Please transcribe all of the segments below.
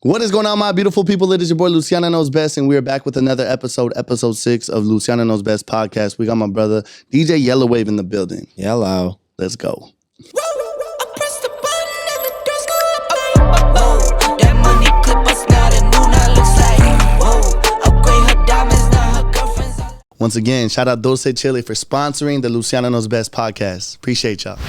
What is going on, my beautiful people? It is your boy Luciano Knows Best, and we are back with another episode 6 of Luciano Knows Best podcast. We got my brother DJ Yellawave in the building. Hello. Let's go. Once again, shout out Dulce Chile for sponsoring the Luciano Knows Best podcast. Appreciate y'all.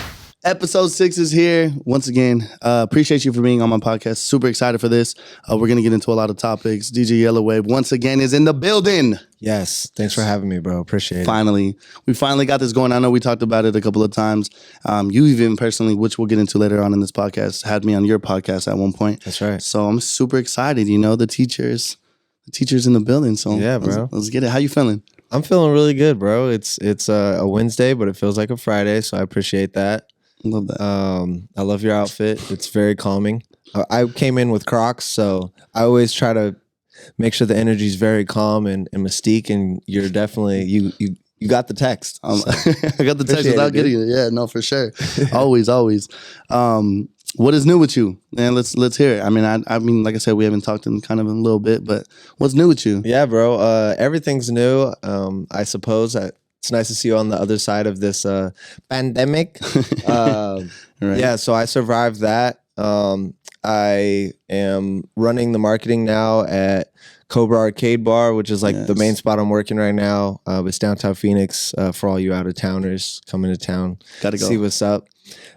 Episode 6 is here. Once again, appreciate you for being on my podcast. Super excited for this. We're going to get into a lot of topics. DJ Yellawave, once again, is in the building. Yes. Thanks for having me, bro. Appreciate it. We finally got this going. I know we talked about it a couple of times. You even personally, which we'll get into later on in this podcast, had me on your podcast at one point. That's right. So I'm super excited. You know, the teachers in the building. So yeah, bro. Let's get it. How you feeling? I'm feeling really good, bro. It's a Wednesday, but it feels like a Friday, so I appreciate that. Love that. I love your outfit. It's very calming. I came in with Crocs, so I always try to make sure the energy is very calm and mystique. And you're definitely you got the text. I got the text without getting it. Yeah, no, for sure. always. What is new with you? Man, let's hear it. I mean, like I said, we haven't talked in kind of a little bit, but what's new with you? Yeah, bro. Everything's new. I suppose it's nice to see you on the other side of this pandemic. Right. Yeah, so I survived that. I am running the marketing now at Cobra Arcade Bar, which is like the main spot I'm working right now. It's downtown Phoenix for all you out-of-towners coming to town. Gotta go. See what's up.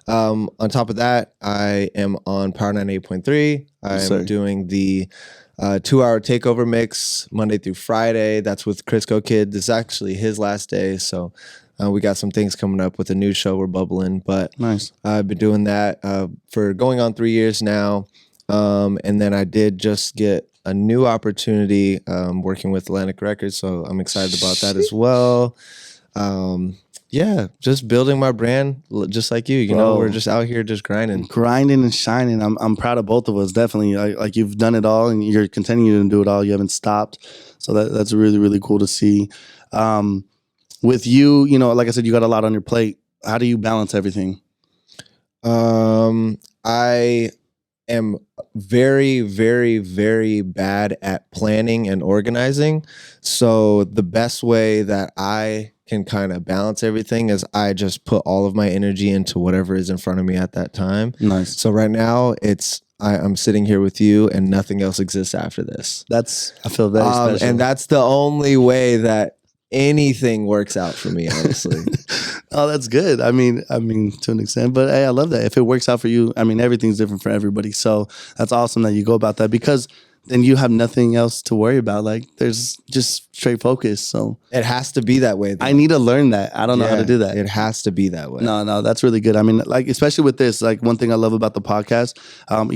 On top of that, I am on Power 98.3. I'm doing the 2-hour takeover mix Monday through Friday. That's with Crisco Kid. This is actually his last day, so we got some things coming up with a new show. We're bubbling, but nice. I've been doing that for going on 3 years now, and then I did just get a new opportunity working with Atlantic Records, so I'm excited about that as well. Yeah, just building my brand, just like you. You know, we're just out here just grinding and shining. I'm proud of both of us. Definitely, like you've done it all, and you're continuing to do it all. You haven't stopped, so that's really, really cool to see. With you, you know, like I said, you got a lot on your plate. How do you balance everything? I am very, very, very bad at planning and organizing. So the best way that I can kind of balance everything is I just put all of my energy into whatever is in front of me at that time. Nice. So right now I'm sitting here with you and nothing else exists after this. I feel very special. And that's the only way that anything works out for me, honestly. Oh, that's good. I mean, to an extent, but hey, I love that. If it works out for you, I mean, everything's different for everybody. So that's awesome that you go about that, because then you have nothing else to worry about. Like, there's just straight focus. So it has to be that way, though. I need to learn that. I don't know how to do that. It has to be that way. No, that's really good. I mean, like, especially with this, like, one thing I love about the podcast,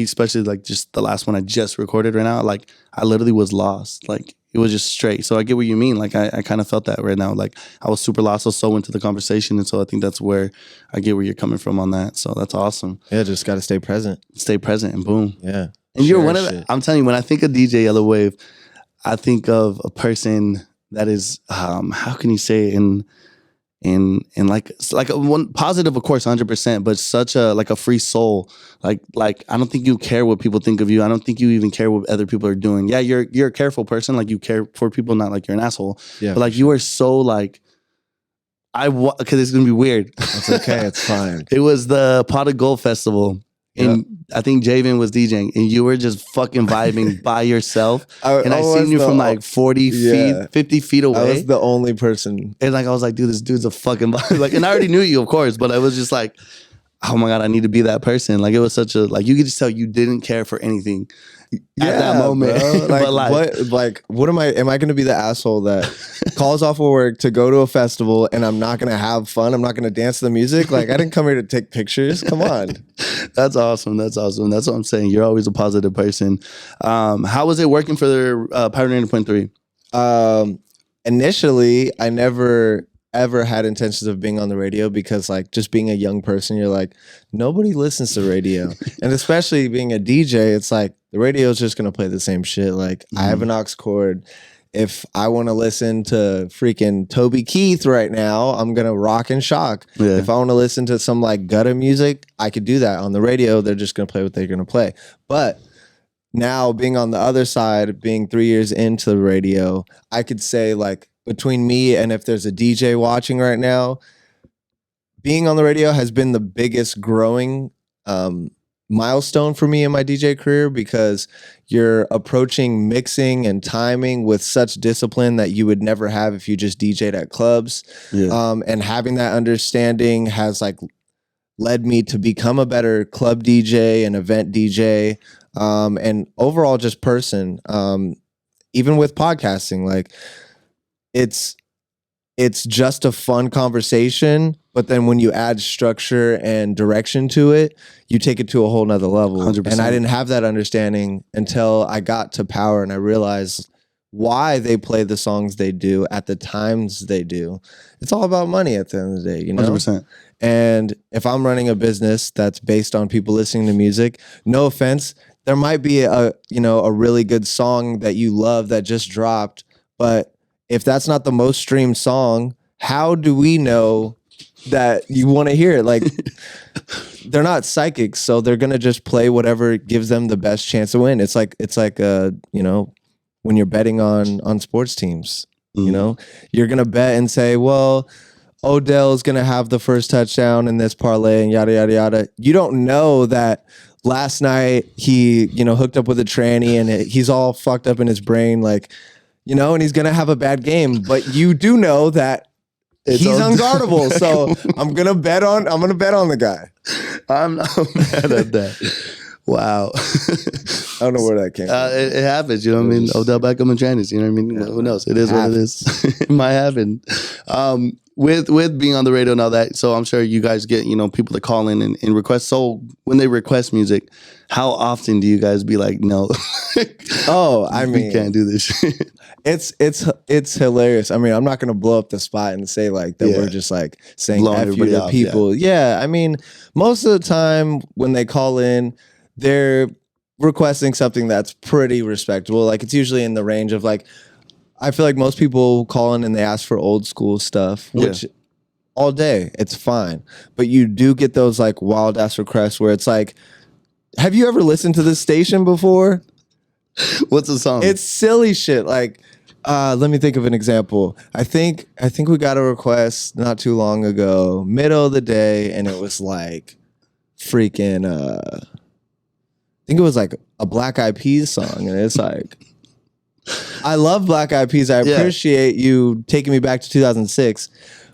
especially like just the last one I just recorded right now, like, I literally was lost. Like, it was just straight. So I get what you mean. Like, I kind of felt that right now. Like, I was super lost. I was so into the conversation. And so I think that's where I get where you're coming from on that. So that's awesome. Yeah, just got to stay present. Stay present and boom. Yeah. And you're one of the, I'm telling you, when I think of DJ Yellawave, I think of a person that is, how can you say it in like a one positive, of course, 100%, but such a, like a free soul. Like, I don't think you care what people think of you. I don't think you even care what other people are doing. Yeah, you're a careful person. Like, you care for people, not like you're an asshole. Yeah. But like, you are so like, because it's going to be weird. It's okay. It's fine. It was the Pot of Gold Festival. And I think Javen was DJing, and you were just fucking vibing by yourself. And I seen you from like 40 feet, 50 feet away. I was the only person. And like, I was like, dude, this dude's a fucking vibe. Like, and I already knew you, of course, but I was just like, oh my God, I need to be that person. Like, it was such a, like, you could just tell you didn't care for anything at that moment. Bro. Like, what am I going to be the asshole that calls off of work to go to a festival and I'm not going to have fun? I'm not going to dance to the music? Like, I didn't come here to take pictures. Come on. That's awesome. That's what I'm saying. You're always a positive person. How was it working for their Power 90.3? Initially, I never ever had intentions of being on the radio, because like, just being a young person, you're like, nobody listens to radio. And especially being a DJ, it's like the radio is just gonna play the same shit. Like, I have an aux cord. If I want to listen to freaking Toby Keith right now, I'm gonna rock and shock. Yeah. If I want to listen to some like gutter music, I could do that. On the radio, they're just gonna play what they're gonna play. But now being on the other side, being 3 years into the radio, I could say like between me and if there's a DJ watching right now, being on the radio has been the biggest growing milestone for me in my DJ career, because you're approaching mixing and timing with such discipline that you would never have if you just DJ'd at clubs. And having that understanding has like led me to become a better club DJ and event DJ, and overall just person. Even with podcasting, like it's just a fun conversation, but then when you add structure and direction to it, you take it to a whole nother level. 100%. And I didn't have that understanding until I got to Power and I realized why they play the songs they do at the times they do. It's all about money at the end of the day, you know? 100%. And if I'm running a business that's based on people listening to music, no offense, there might be a really good song that you love that just dropped, but if that's not the most streamed song, how do we know that you want to hear it? Like, they're not psychics, so they're gonna just play whatever gives them the best chance to win. It's like when you're betting on sports teams, you know, you're gonna bet and say, well, Odell's gonna have the first touchdown in this parlay and yada yada yada. You don't know that last night he hooked up with a tranny and he's all fucked up in his brain, like. And he's going to have a bad game, but you do know that he's unguardable. So I'm going to bet on the guy. I'm not mad at that. Wow. I don't know where that came from. It happens, you know what I mean? Odell Beckham and Tranis, you know what I mean? Yeah, who knows? It is what it is. It might happen. With being on the radio and all that, so I'm sure you guys get, people that call in and request. So when they request music, how often do you guys be like, no? We can't do this shit. It's hilarious. I mean, I'm not gonna blow up the spot and say like that we're just like saying F you to people. Yeah, I mean, most of the time when they call in, they're requesting something that's pretty respectable. Like it's usually in the range of like, I feel like most people call in and they ask for old school stuff, which all day, it's fine. But you do get those like wild ass requests where it's like, have you ever listened to this station before? What's the song? It's silly shit. Like, let me think of an example. I think we got a request not too long ago, middle of the day, and it was like freaking I think it was like a Black Eyed Peas song, and it's like, I love Black Eyed Peas. I appreciate you taking me back to 2006,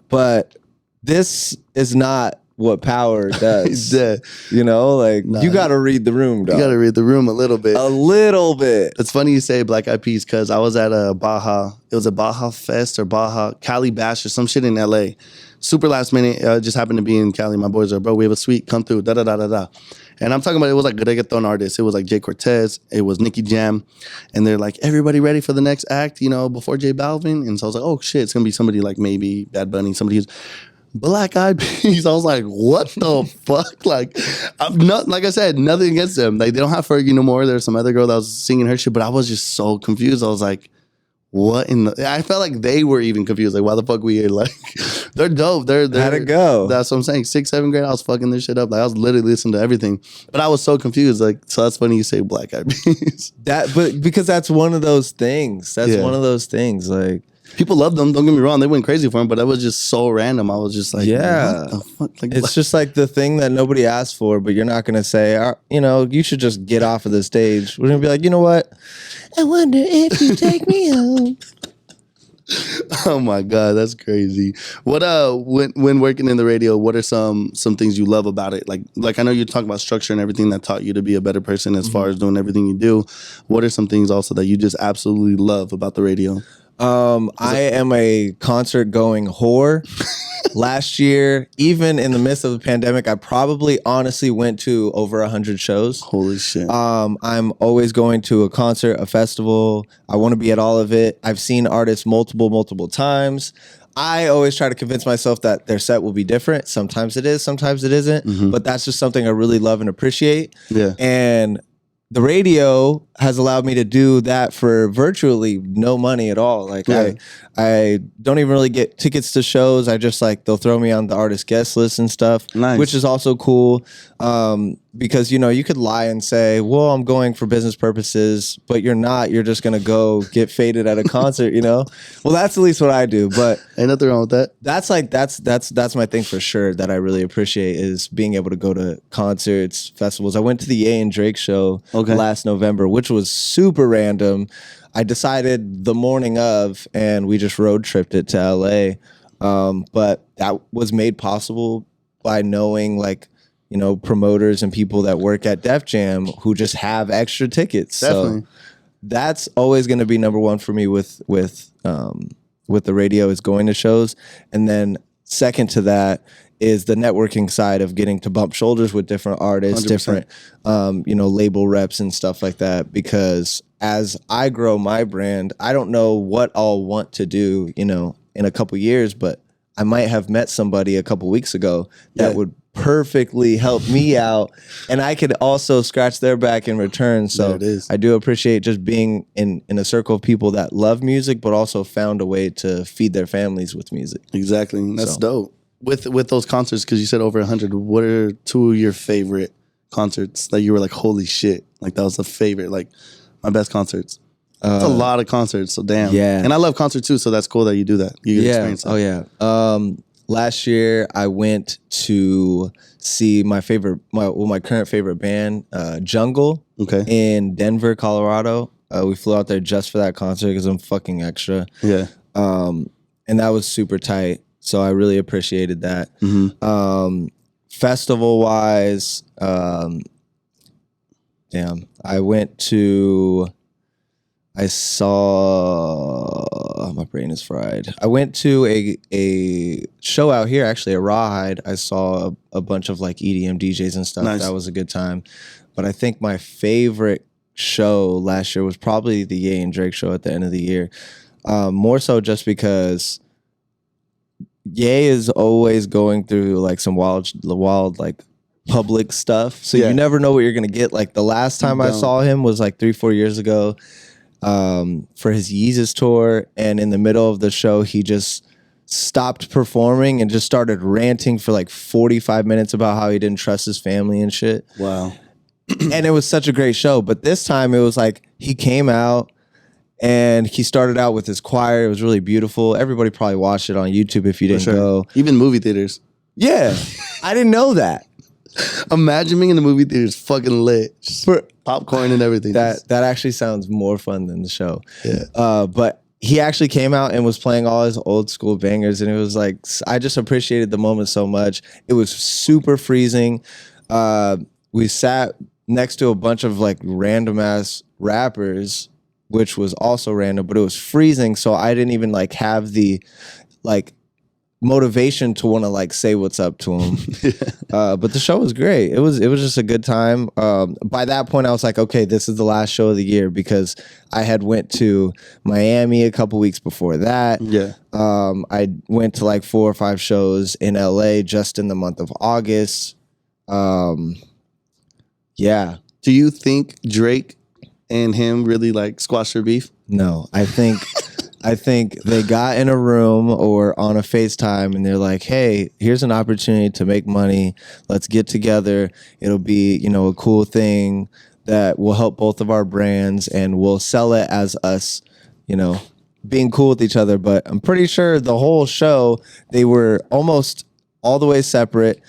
but this is not what Power does. You got to read the room, dog. You got to read the room a little bit. A little bit. It's funny you say Black Eyed Peas because I was at a Baja. It was a Baja Fest or Baja Cali Bash or some shit in LA. Super last minute. Just happened to be in Cali. My boys are, bro, we have a suite. Come through. Da da da da da. And I'm talking about, it was like reggaeton artists. It was like Jay Cortez. It was Nicky Jam. And they're like, everybody ready for the next act, before J Balvin? And so I was like, oh shit, it's going to be somebody like maybe Bad Bunny, somebody who's Black Eyed Peas. I was like, what the fuck? Like, I'm not, like I said, nothing against them. Like, they don't have Fergie no more. There's some other girl that was singing her shit, but I was just so confused. I was like, what in the... I felt like they were even confused. Like, why the fuck we here? Like, they're dope. They're how'd it go? That's what I'm saying. 6th, 7th grade, I was fucking this shit up. Like, I was literally listening to everything. But I was so confused. Like, so that's funny you say Black Eyed Peas. But because that's one of those things. That's one of those things. Like, people love them. Don't get me wrong. They went crazy for him, but that was just so random. I was just like, what the fuck? Like, it's just like the thing that nobody asked for, but you're not going to say, you should just get off of the stage. We're going to be like, you know what? I wonder if you take me home. Oh my God, that's crazy. What when working in the radio, what are some things you love about it? Like I know you talk about structure and everything that taught you to be a better person as far as doing everything you do. What are some things also that you just absolutely love about the radio? I am a concert going whore. Last year, even in the midst of the pandemic, I probably honestly went to over 100 shows. Holy shit. I'm always going to a concert, a festival. I want to be at all of it. I've seen artists multiple times. I always try to convince myself that their set will be different. Sometimes it is, sometimes it isn't. But that's just something I really love and appreciate. Yeah. And the radio has allowed me to do that for virtually no money at all. Like I don't even really get tickets to shows. I just like they'll throw me on the artist guest list and stuff, which is also cool. Because you could lie and say, well, I'm going for business purposes, but you're not. You're just gonna go get faded at a concert, Well, that's at least what I do. But ain't nothing wrong with that. That's my thing for sure that I really appreciate is being able to go to concerts, festivals. I went to the Ye and Drake show last November, which was super random. I decided the morning of, and we just road tripped it to LA. But that was made possible by knowing promoters and people that work at Def Jam who just have extra tickets. Definitely. So that's always going to be number one for me with the radio is going to shows. And then second to that is the networking side of getting to bump shoulders with different artists, 100%. Different, label reps and stuff like that. Because as I grow my brand, I don't know what I'll want to do, in a couple years, but I might have met somebody a couple weeks ago that would perfectly help me out, and I could also scratch their back in return. So I do appreciate just being in a circle of people that love music, but also found a way to feed their families with music. Exactly. That's dope. With those concerts, because you said over 100, what are 2 of your favorite concerts that you were like, holy shit, like that was the favorite, like my best concerts? It's a lot of concerts, so damn. Yeah. And I love concerts too, so that's cool that you do that. You experience that. Oh yeah. Last year I went to see my current favorite band, Jungle, in Denver, Colorado. We flew out there just for that concert because I'm fucking extra. Yeah. And that was super tight. So I really appreciated that. Mm-hmm. Festival wise, I saw, my brain is fried. I went to a show out here, actually, a Rawhide. I saw a bunch of like EDM DJs and stuff. Nice. That was a good time. But I think my favorite show last year was probably the Ye and Drake show at the end of the year. More so just because Ye is always going through like some wild like public stuff. So you never know what you're going to get. Like the last time I saw him was like 3-4 years ago. For his Yeezus tour, and in the middle of the show he just stopped performing and just started ranting for like 45 minutes about how he didn't trust his family and shit. Wow. And it was such a great show, but this time it was like he came out and he started out with his choir. It was really beautiful. Everybody probably watched it on YouTube if you didn't go. Even movie theaters. Yeah. I didn't know that. Imagine being in the movie theaters fucking lit. For popcorn and everything. That actually sounds more fun than the show. Yeah. But he actually came out and was playing all his old school bangers, and it was like, I just appreciated the moment so much. It was super freezing. We sat next to a bunch of like random ass rappers, which was also random, but it was freezing, so I didn't even like have the like motivation to want to like say what's up to him. But the show was great. It was just a good time. By that point I was like, okay, this is the last show of the year, because I had went to Miami a couple weeks before that. Yeah. I went to like 4 or 5 shows in LA just in the month of August. Yeah. Do you think Drake and him really like squashed their beef? No, I think they got in a room or on a FaceTime and they're like, hey, here's an opportunity to make money. Let's get together. It'll be, a cool thing that will help both of our brands, and we'll sell it as us, being cool with each other. But I'm pretty sure the whole show, they were almost all the way separate.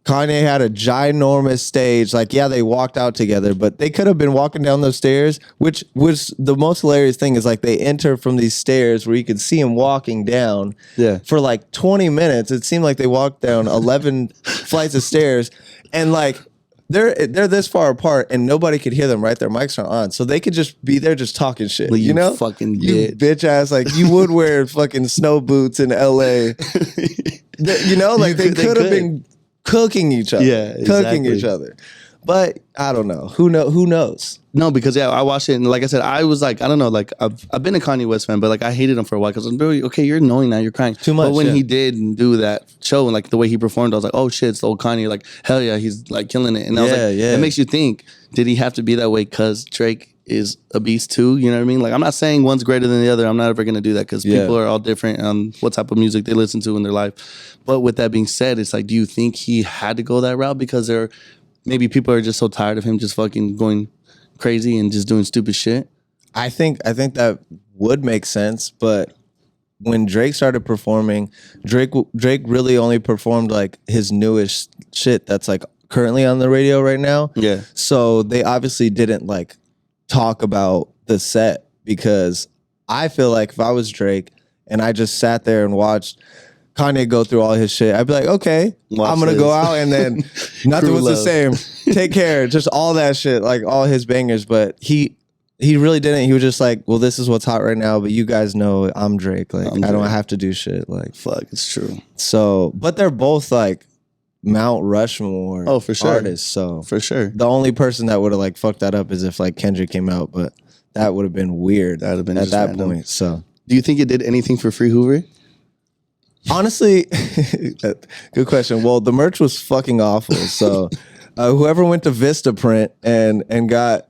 Kanye had a ginormous stage. Like, yeah, they walked out together, but they could have been walking down those stairs, which was the most hilarious thing is like they enter from these stairs where you could see him walking down for like 20 minutes. It seemed like they walked down 11 flights of stairs, and like they're this far apart and nobody could hear them, right? Their mics are on. So they could just be there just talking shit. Like, fucking you bitch ass. Like you would wear fucking snow boots in LA. Like they could have been cooking each other. Yeah, exactly. Cooking each other. But I don't know. Who knows? No, because I watched it, and like I said, I was like, I don't know, like I've been a Kanye West fan, but like I hated him for a while because I'm really, okay, you're annoying now, you're crying too much. But when he did do that show and like the way he performed, I was like, oh shit, it's the old Kanye. Like hell yeah, he's like killing it. And I was like, it makes you think, did he have to be that way because Drake is a beast too. You know what I mean? Like, I'm not saying one's greater than the other. I'm not ever going to do that because people are all different on what type of music they listen to in their life. But with that being said, it's like, do you think he had to go that route because maybe people are just so tired of him just fucking going crazy and just doing stupid shit? I think that would make sense, but when Drake started performing, Drake really only performed like his newest shit that's like currently on the radio right now. Yeah. So they obviously didn't like talk about the set, because I feel like if I was Drake and I just sat there and watched Kanye go through all his shit, I'd be like, okay, I'm gonna go out and then nothing was the same. Take care, just all that shit, like all his bangers. But he really didn't. He was just like, well, this is what's hot right now, but you guys know I'm Drake. Like, I don't have to do shit. Like, fuck, it's true. So, but they're both like Mount Rushmore for sure. artists. So for sure, the only person that would have like fucked that up is if like Kendrick came out, but that would have been weird. That would have been at that random point. So, do you think it did anything for Free Hoover? Honestly, good question. Well, the merch was fucking awful. So, whoever went to Vistaprint and got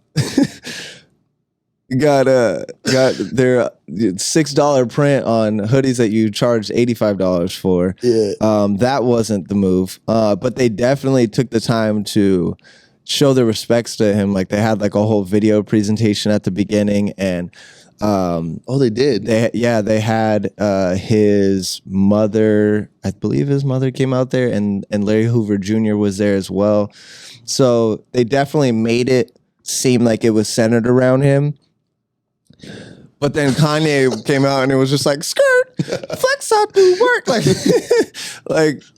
got their $6 print on hoodies that you charged $85 for. Yeah. That wasn't the move. But they definitely took the time to show their respects to him. Like, they had like a whole video presentation at the beginning, and they did. They had his mother, I believe his mother came out there, and Larry Hoover Jr. was there as well. So they definitely made it seem like it was centered around him. But then Kanye came out and it was just like, skirt, flex out, do work. Like,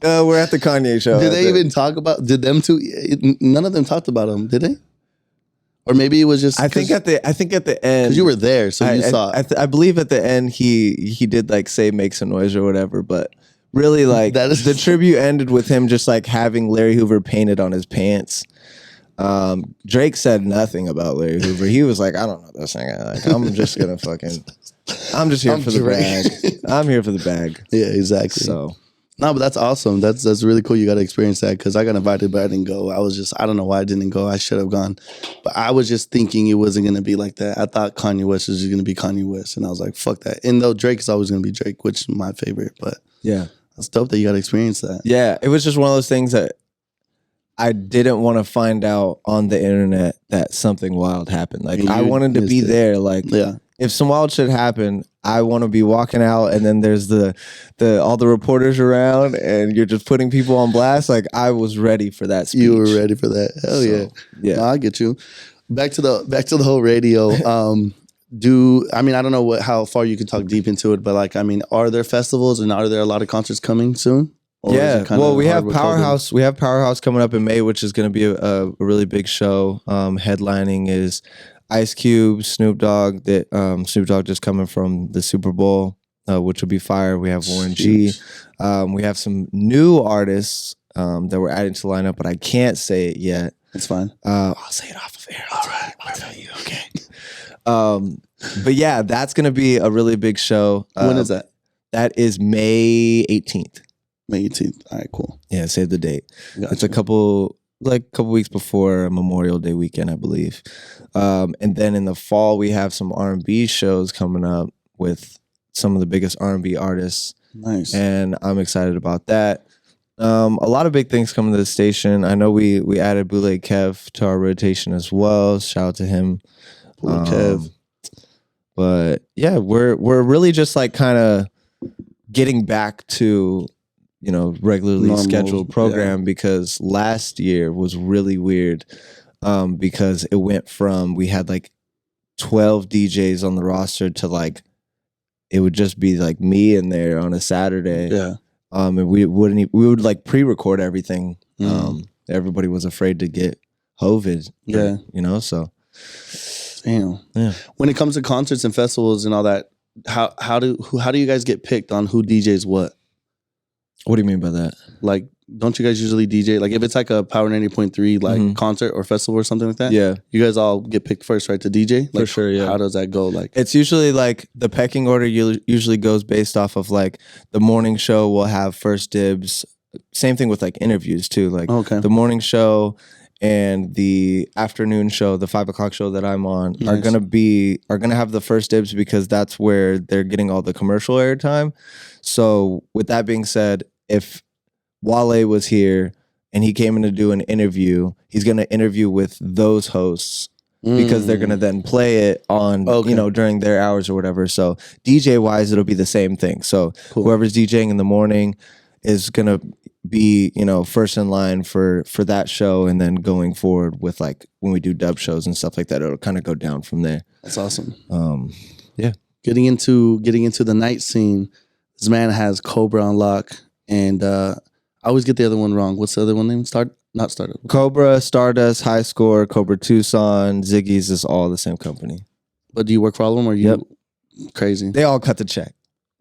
we're at the Kanye show. Did they even talk about, did them two, none of them talked about him, did they? Or maybe it was just, I think at the end, because you were there, so you saw it. I believe at the end he did like say make some noise or whatever, but really like the tribute ended with him just like having Larry Hoover painted on his pants. Drake said nothing about Larry Hoover. He was like, I don't know this thing. Like, I'm just here for the bag. I'm here for the bag. Yeah, exactly. So. No, but that's awesome. That's really cool. You got to experience that, because I got invited, but I didn't go. I don't know why I didn't go. I should have gone. But I was just thinking it wasn't going to be like that. I thought Kanye West was just going to be Kanye West. And I was like, fuck that. And though Drake is always going to be Drake, which is my favorite. But yeah, that's dope that you got to experience that. Yeah, it was just one of those things that I didn't want to find out on the internet that something wild happened. Like, I wanted to be there. Like, if some wild shit happened, I want to be walking out, and then there's the all the reporters around, and you're just putting people on blast. Like, I was ready for that speech. You were ready for that. Hell yeah. No, I get you. Back to the whole radio. I don't know how far you can talk deep into it, but like, I mean, are there festivals and are there a lot of concerts coming soon? Or well, we have Powerhouse. COVID? We have Powerhouse coming up in May, which is going to be a really big show. Headlining is Ice Cube, Snoop Dogg. Snoop Dogg just coming from the Super Bowl, which will be fire. We have Warren G. We have some new artists that we're adding to the lineup, but I can't say it yet. It's fine. I'll say it off of air. I'll tell you. Okay. But yeah, that's going to be a really big show. When is that? That is May 18th. May 18th. All right, cool. Yeah, save the date. It's a couple weeks before Memorial Day weekend, I believe. And then in the fall, we have some R&B shows coming up with some of the biggest R&B artists. Nice. And I'm excited about that. A lot of big things coming to the station. I know we added Bootleg Kev to our rotation as well. Shout out to him. Kev. But yeah, we're really just like kind of getting back to, regularly scheduled program, because last year was really weird, because it went from, we had like 12 DJs on the roster to like, it would just be like me in there on a Saturday. Yeah. And we would like pre-record everything. Everybody was afraid to get COVID. Yeah. So. Damn. Yeah. When it comes to concerts and festivals and all that, how do you guys get picked on who DJs what? What do you mean by that? Like, don't you guys usually DJ? Like, if it's like a Power 90.3 like concert or festival or something like that? Yeah. You guys all get picked first, right, to DJ? Like, for sure, yeah. How does that go? Like, it's usually like the pecking order usually goes based off of like the morning show will have first dibs. Same thing with like interviews too. Like the morning show and the afternoon show, the 5 o'clock show that I'm on, are gonna have the first dibs because that's where they're getting all the commercial airtime. So with that being said, if Wale was here and he came in to do an interview, he's gonna interview with those hosts because they're gonna then play it on during their hours or whatever. So DJ wise, it'll be the same thing. So whoever's DJing in the morning is gonna be first in line for that show, and then going forward with like when we do dub shows and stuff like that, it'll kind of go down from there. That's awesome. Yeah. Getting into the night scene, this man has Cobra on lock, and I always get the other one wrong. What's the other one name? Not Stardust. Cobra, Stardust, High Score, Cobra Tucson, Ziggy's is all the same company. But do you work for all of them, or you crazy? They all cut the check.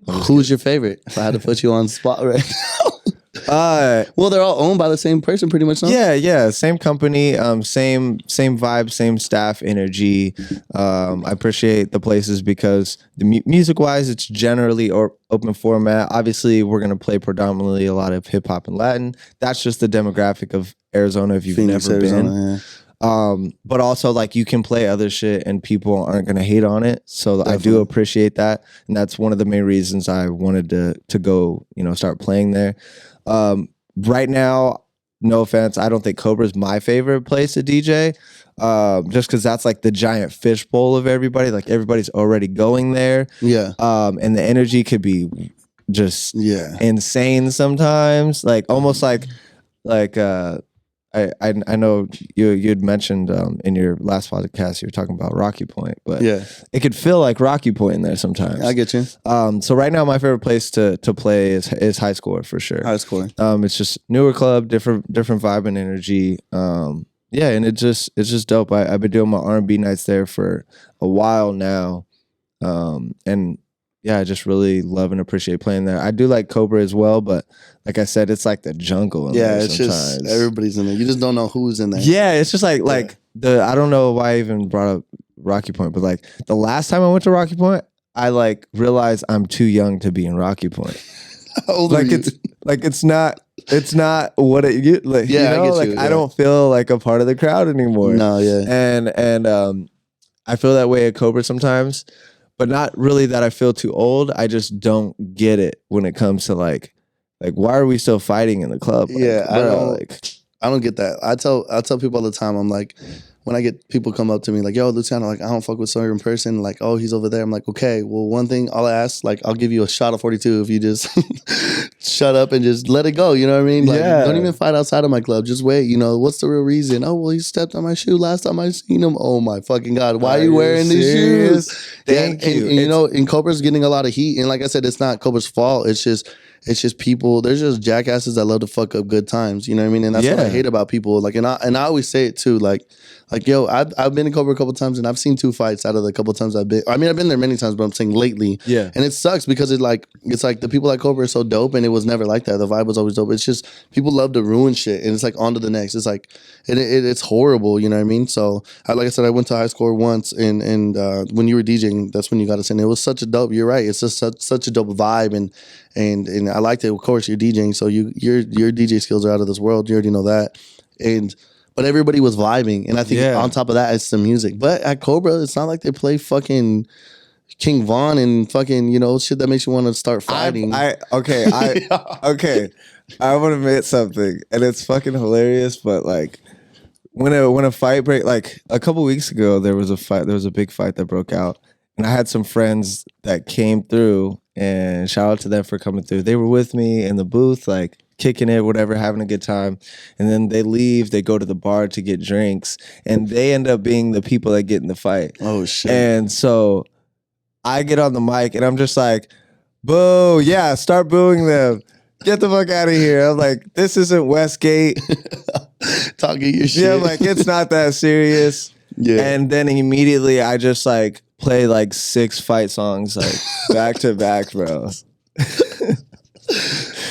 Who's your favorite? If I had to put you on the spot right now. Well, they're all owned by the same person, pretty much. No? Yeah, same company, same vibe, same staff energy. I appreciate the places because the music wise, it's generally open format. Obviously, we're gonna play predominantly a lot of hip hop and Latin. That's just the demographic of Arizona. If you've never been. But also like you can play other shit and people aren't gonna hate on it. So definitely. I do appreciate that, and that's one of the main reasons I wanted to go start playing there. Right now, no offense, I don't think Cobra's my favorite place to DJ. Just because that's like the giant fishbowl of everybody. Like everybody's already going there. Yeah. And the energy could be just insane sometimes. Like almost like I know you'd mentioned in your last podcast you were talking about Rocky Point, but it could feel like Rocky Point in there sometimes. I get you. So right now my favorite place to play is High Score for sure. High Score. It's just newer club, different vibe and energy. And it's just dope. I've been doing my R&B nights there for a while now, and I just really love and appreciate playing there. I do like Cobra as well, but like I said, it's like the jungle in there it's sometimes. Just everybody's in there. You just don't know who's in there. Yeah, it's just like I don't know why I even brought up Rocky Point, but like the last time I went to Rocky Point, I like realized I'm too young to be in Rocky Point. How old are you? It's not what it like. Yeah, I get you. Like I don't feel like a part of the crowd anymore. No, yeah. And I feel that way at Cobra sometimes. But not really that I feel too old. I just don't get it when it comes to like why are we still fighting in the club? Like, I don't get that. I tell people all the time. I'm like, when I get people come up to me like, yo, Luciano, like I don't fuck with Sawyer in person. Like, oh, he's over there. I'm like, okay, well, one thing I'll ask, like, I'll give you a shot of 42 if you just shut up and just let it go. You know what I mean? Like, don't even fight outside of my club. Just wait. What's the real reason? Oh, well, he stepped on my shoe last time I seen him. Oh my fucking God. Why are you wearing these shoes? Thank you. And Cobra's getting a lot of heat. And like I said, it's not Cobra's fault. It's just people. There's just jackasses that love to fuck up good times. You know what I mean? And that's what I hate about people. Like, and I always say it too. Like yo, I've been in Cobra a couple times and I've seen 2 fights out of the couple times I've been. I mean, I've been there many times, but I'm saying lately. Yeah. And it sucks because it's like the people at Cobra are so dope, and it was never like that. The vibe was always dope. It's just people love to ruin shit, and it's like on to the next. It's like it's horrible. You know what I mean? So like I said, I went to High Score once, and when you were DJing, that's when you got us in. It was such a dope. You're right. It's just such a dope vibe, and I liked it. Of course, you're DJing, so your DJ skills are out of this world. You already know that, but everybody was vibing, and I think on top of that, it's the music. But at Cobra, it's not like they play fucking King Von and fucking shit that makes you want to start fighting. Okay. I want to admit something, and it's fucking hilarious. But like when a fight break, like a couple weeks ago, there was a big fight that broke out, and I had some friends that came through, and shout out to them for coming through. They were with me in the booth, like kicking it, whatever, having a good time. And then they leave, they go to the bar to get drinks, and they end up being the people that get in the fight. Oh shit. And so I get on the mic and I'm just like, boo, yeah, start booing them. Get the fuck out of here. I'm like, this isn't Westgate. Talking your shit. Yeah, I'm like, it's not that serious. Yeah. And then immediately I just like play like 6 fight songs like back to back, bro.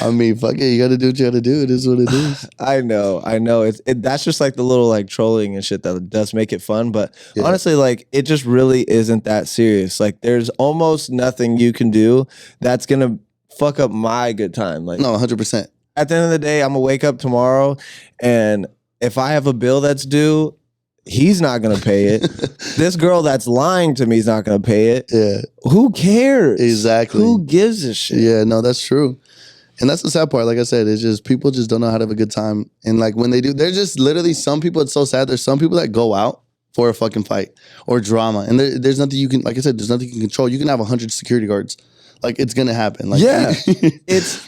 I mean, fuck it. You got to do what you got to do. It is what it is. I know. That's just like the little like trolling and shit that does make it fun. But honestly, like it just really isn't that serious. Like there's almost nothing you can do that's going to fuck up my good time. Like no, 100%. At the end of the day, I'm going to wake up tomorrow and if I have a bill that's due, he's not gonna pay it. This girl that's lying to me is not gonna pay it. Yeah. Who cares? Exactly. Who gives a shit? Yeah, no, that's true. And that's the sad part. Like I said, it's just people just don't know how to have a good time. And like when they do, there's just literally some people, it's so sad. There's some people that go out for a fucking fight or drama. And there's nothing you can, like I said, there's nothing you can control. You can have 100 security guards. Like it's going to happen. Like, yeah. It's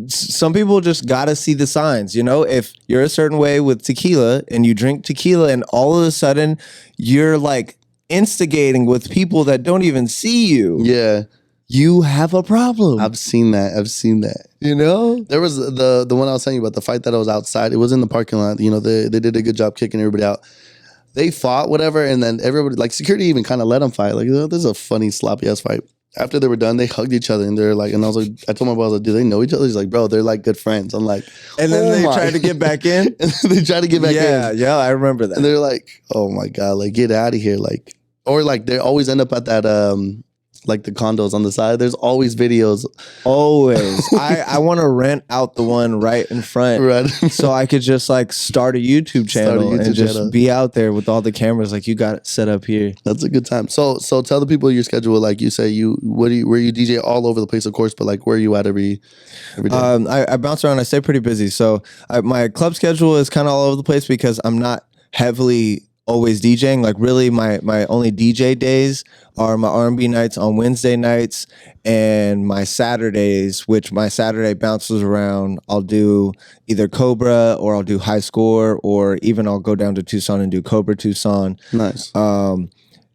some people just got to see the signs. You know, if you're a certain way with tequila and you drink tequila and all of a sudden you're like instigating with people that don't even see you. Yeah. You have a problem. I've seen that. You know? There was the one I was telling you about, the fight that I was outside. It was in the parking lot. You know, they did a good job kicking everybody out. They fought, whatever, and then everybody, like security even kind of let them fight. Like, oh, this is a funny, sloppy ass fight. After they were done, they hugged each other and they're like, and I was like, I told my boss, like, do they know each other? He's like, bro, they're like good friends. I'm like, and then they tried to get back in. And they tried to get back in. Yeah, I remember that. And they're like, oh my God, like get out of here. Like, or like they always end up at that like the condos on the side. There's always videos. Always. I want to rent out the one right in front. Right. So I could just like start a YouTube channel and just be out there with all the cameras like you got it set up here. That's a good time. So tell the people your schedule. Like you say where you DJ all over the place, of course, but like where are you at every day? I bounce around. I stay pretty busy. So my club schedule is kind of all over the place because I'm not heavily always DJing. Like really my only DJ days are my R&B nights on Wednesday nights and my Saturdays, which my Saturday bounces around. I'll do either Cobra or I'll do High Score, or even I'll go down to Tucson and do Cobra Tucson. Nice.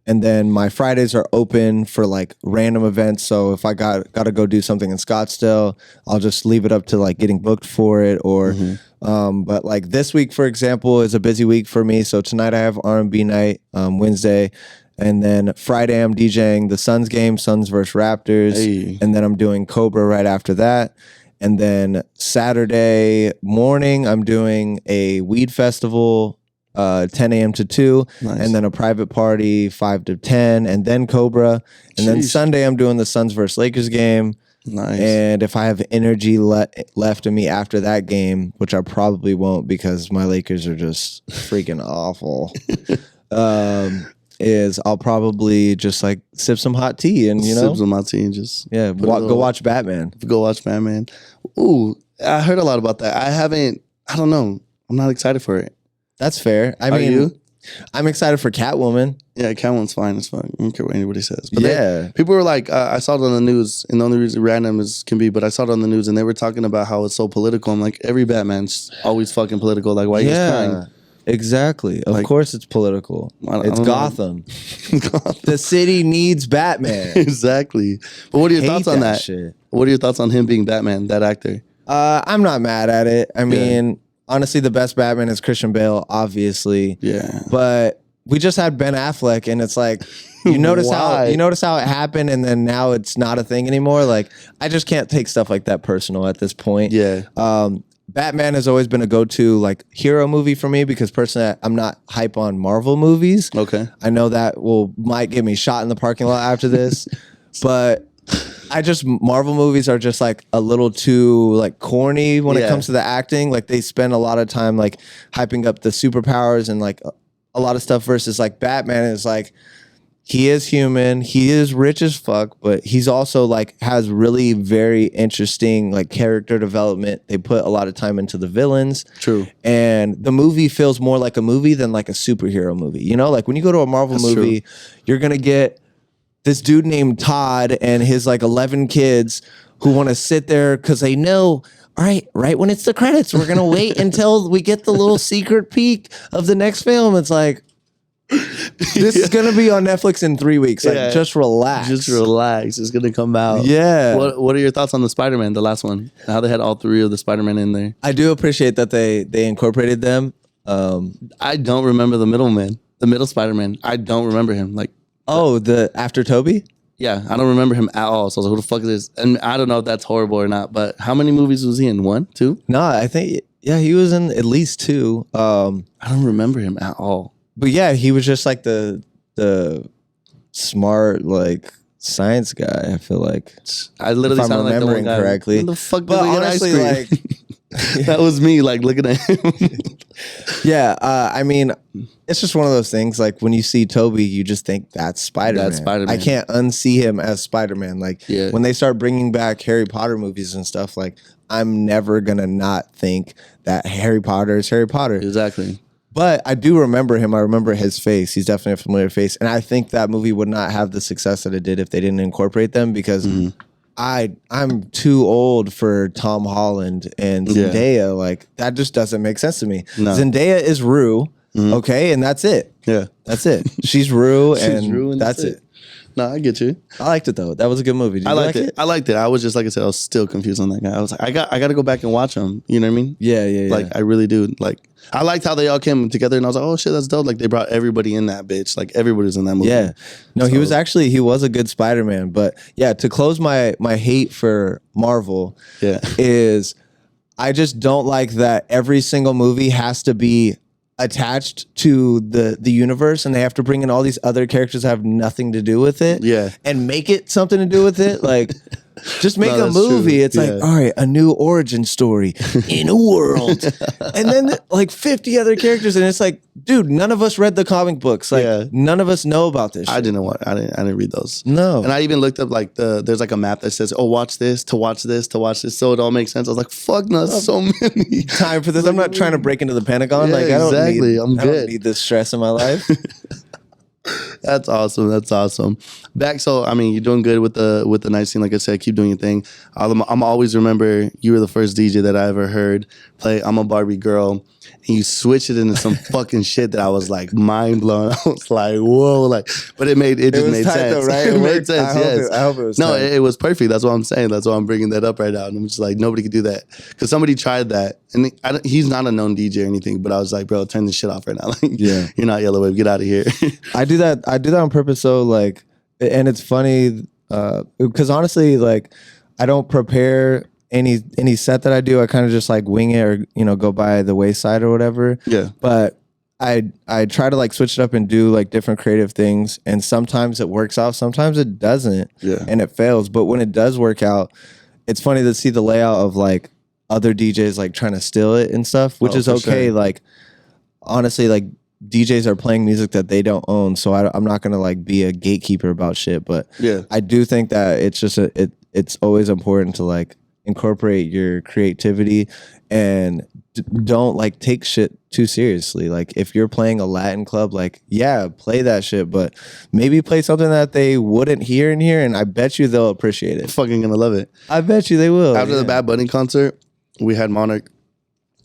And then my Fridays are open for like random events. So if I got to go do something in Scottsdale, I'll just leave it up to like getting booked for it. Or, but like this week, for example, is a busy week for me. So tonight I have R&B night, Wednesday. And then Friday I'm DJing the Suns game, Suns versus Raptors. Hey. And then I'm doing Cobra right after that. And then Saturday morning, I'm doing a weed festival, 10 a.m. to 2, Nice. and then a private party 5 to 10, and then Cobra. And then Sunday, I'm doing the Suns versus Lakers game. Nice. And if I have energy left in me after that game, which I probably won't because my Lakers are just freaking awful, is I'll probably just like sip some hot tea and, you know, sip some hot tea and just go watch Batman. Go watch Batman. Ooh, I heard a lot about that. I don't know. I'm not excited for it. That's fair. I mean, you? I'm excited for Catwoman. Yeah, Catwoman's fine as fuck. I don't care what anybody says. But yeah. People were like, I saw it on the news, and the only reason random as can be, but I saw it on the news, and they were talking about how it's so political. I'm like, every Batman's always fucking political. Like, why are you just crying? Exactly. Of course it's political. It's Gotham. The city needs Batman. Exactly. But what are your thoughts on that? Shit. What are your thoughts on him being Batman, that actor? I'm not mad at it. I mean, honestly, the best Batman is Christian Bale, obviously. Yeah. But we just had Ben Affleck, and it's like, you notice how it happened, and then now it's not a thing anymore. Like, I just can't take stuff like that personal at this point. Yeah. Batman has always been a go-to like hero movie for me because personally I'm not hype on Marvel movies. Okay. I know that might get me shot in the parking lot after this, but Marvel movies are just like a little too like corny when it comes to the acting. Like they spend a lot of time like hyping up the superpowers and like a lot of stuff versus like Batman is like, he is human. He is rich as fuck, but he's also like has really very interesting like character development. They put a lot of time into the villains. True. And the movie feels more like a movie than like a superhero movie. You know, like when you go to a Marvel movie, you're going to get this dude named Todd and his like 11 kids who want to sit there because they know, all right when it's the credits, we're going to wait until we get the little secret peek of the next film. It's like, this is gonna be on Netflix in 3 weeks. Like, just relax. Just relax. It's gonna come out. Yeah. What are your thoughts on the Spider-Man, the last one? How they had all three of the Spider-Man in there. I do appreciate that they incorporated them. I don't remember the middle Spider-Man. I don't remember him. Like, the after Toby? Yeah, I don't remember him at all. So I was like, who the fuck is this? And I don't know if that's horrible or not. But how many movies was he in? 1, 2? No, I think he was in at least 2. I don't remember him at all. But yeah, he was just like the smart like science guy. I feel like I literally if I'm sound like the one remembering guy. correctly. When the fuck but did we get honestly, ice cream? like That was me, like looking at him. Yeah, I mean, it's just one of those things. Like when you see Toby, you just think that's Spider-Man. That's Spider-Man. I can't unsee him as Spider-Man. Like when they start bringing back Harry Potter movies and stuff, like I'm never gonna not think that Harry Potter is Harry Potter. Exactly. But I do remember him. I remember his face. He's definitely a familiar face. And I think that movie would not have the success that it did if they didn't incorporate them, because I'm too old for Tom Holland and Zendaya. Like that just doesn't make sense to me. No. Zendaya is Rue, okay, and that's it. Yeah, that's it. She's Rue, and that's it. No, I get you. I liked it though. That was a good movie. Did you like it? I liked it. I was just, like I said, I was still confused on that guy. I was like, I got to go back and watch him. You know what I mean? Yeah. Like I really do. Like I liked how they all came together, and I was like, oh shit, that's dope. Like they brought everybody in that bitch. Like everybody was in that movie. Yeah. No, he was a good Spider-Man. But yeah, to close my hate for Marvel, is I just don't like that every single movie has to be attached to the universe, and they have to bring in all these other characters that have nothing to do with it, and make it something to do with it. Like just make a movie. True. It's like, all right, a new origin story in a world, and then like 50 other characters, and it's like, dude, none of us read the comic books. Like none of us know about this shit. I didn't read those. No. And I even looked up like there's like a map that says, oh, watch this to watch this to watch this, so it all makes sense. I was like, fuck no, so many. Time for this. I'm not trying to break into the Pentagon. Yeah, like I don't need this stress in my life. That's awesome. That's awesome. So I mean, you're doing good with the night scene. Like I said, keep doing your thing. I'm always remember you were the first DJ that I ever heard play "I'm a Barbie Girl," and you switched it into some fucking shit that I was like mind blown. I was like, whoa, like, but it just made sense, though, right? It made sense. Yes. I hope it was. No, it was perfect. That's what I'm saying. That's why I'm bringing that up right now. And I'm just like, nobody could do that, because somebody tried that, and he's not a known DJ or anything. But I was like, bro, turn this shit off right now. Like, you're not Yellawave. Get out of here. I do that on purpose. So like, and it's funny because honestly, like, I don't prepare any set that I do. I kind of just like wing it, or go by the wayside or whatever. Yeah. But I try to like switch it up and do like different creative things, and sometimes it works out, sometimes it doesn't, and it fails. But when it does work out, it's funny to see the layout of like other DJs like trying to steal it and stuff, which is okay. Sure. Like honestly, like DJs are playing music that they don't own, so I'm not gonna like be a gatekeeper about shit. But I do think that it's just it's always important to like incorporate your creativity and don't like take shit too seriously. Like if you're playing a Latin club, like play that shit, but maybe play something that they wouldn't hear in here, and I bet you they'll appreciate it. Fucking gonna love it. I bet you they will. After the Bad Bunny concert, we had Monarch,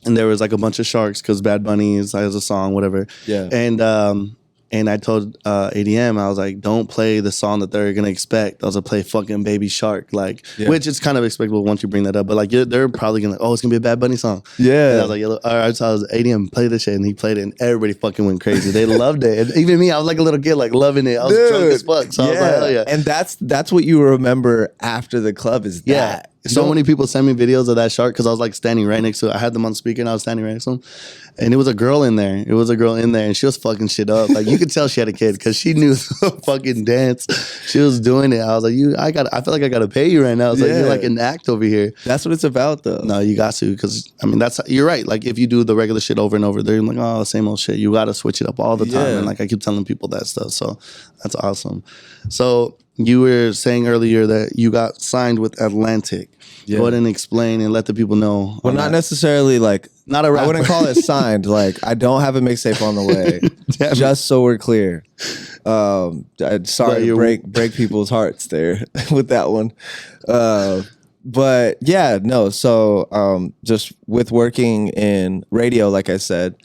and there was like a bunch of sharks because Bad Bunny has a song, whatever. Yeah. And I told ADM, I was like, don't play the song that they're gonna expect. I was like, play fucking Baby Shark, like, which is kind of expectable once you bring that up. But like, they're probably gonna, it's gonna be a Bad Bunny song. Yeah. And I was like, all right. So I was ADM, play this shit, and he played it, and everybody fucking went crazy. They loved it. And even me, I was like a little kid, like loving it. I was drunk as fuck. So I was like, hell yeah. And that's what you remember after the club is that. Yeah. So many people send me videos of that shark because I was like standing right next to it. I had them on speaker and I was standing right next to him. And it was a girl in there. And she was fucking shit up. Like you could tell she had a kid because she knew the fucking dance. She was doing it. I was like, I feel like I gotta pay you right now. It's like you're like an act over here. That's what it's about though. No, you got to, because I mean you're right. Like if you do the regular shit over and over, they're like, oh, same old shit. You gotta switch it up all the time. And like I keep telling people that stuff. So that's awesome. So you were saying earlier that you got signed with Atlantic. Go ahead and explain and let the people know. Well, not necessarily like, not a rapper. I wouldn't call it signed. Like, I don't have a mixtape on the way. Just so we're clear. Sorry to break people's hearts there with that one. But yeah, no. So just with working in radio, like I said,